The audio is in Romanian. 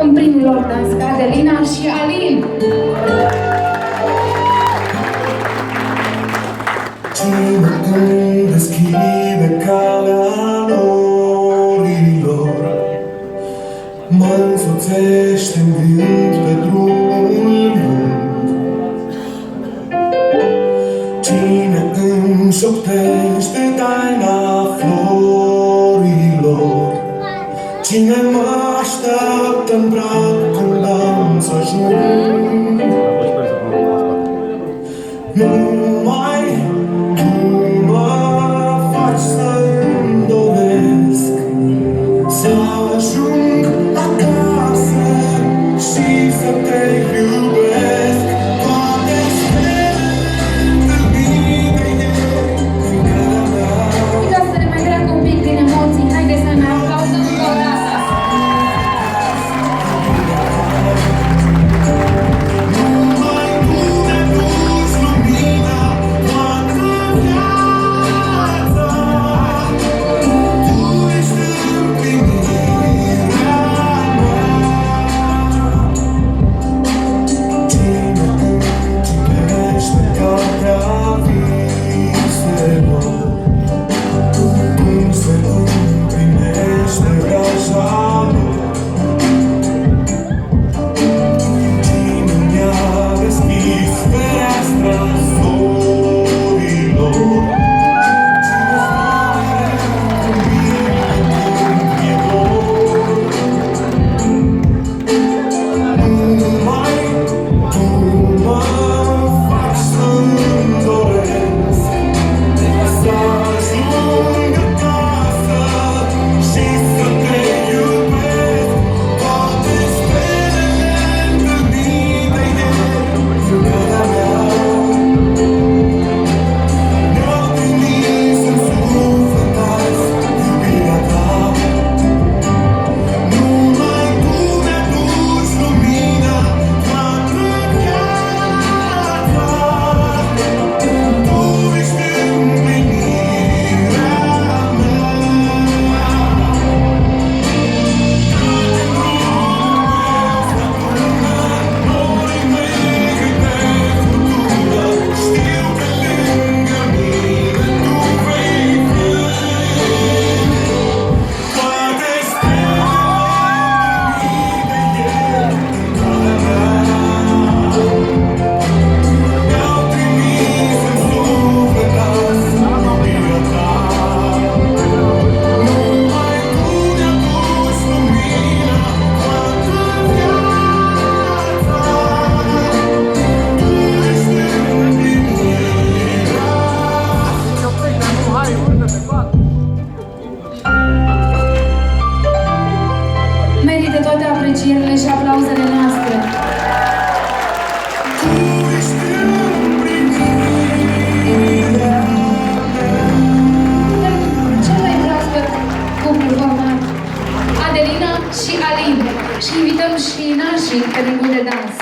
în primul lor dans pe Adelina și Alin. Cine îmi deschide calea norilor, mă însoțește în gând pe drumul lung. Cine îmi șoptește taina florilor, cine mă așteaptă-n brac când am să ajung. Numai tu mă faci să-mi doresc să ajung acasă și să te iubesc. Toate stelele întâlnite ieri în calea mea. Vreau să ne mai treacă un pic din emoții. Haideți să ne aplaudăm încă o dată. Numai tu ne duci lumina toată viața. Tu ești împlinirea mea. Cine îmi citește cartea viselor, cum se împlinește vraja lor. Cine mi-a deschis fereastra zorilor, cine spune cu mine când e dor. Numai tu mă faci să-mi doresc să ajung acasă și să te iubesc. Toate stelele întâlnite ieri în calea mea ne-au trimis în suflet azi iubirea ta. Numai tu mi-aduci lumina toată viața. Tu ești împlinirea mea. Norii mei de furtună, știu că lângă mine tu vei fi. Toate stelele întâlnite ieri în calea mea ne-au trimis în suflet azi iubirea ta. Numai tu ne-aduci lumina toată viața. Tu ești împlinirea. Merită toate aprecierile și aplauzele noastre. Tu ești împlinirea mea. Cel mai proaspăt cuplu format, Adelina și Alin. Și invităm și nașii pe ritmul de dans.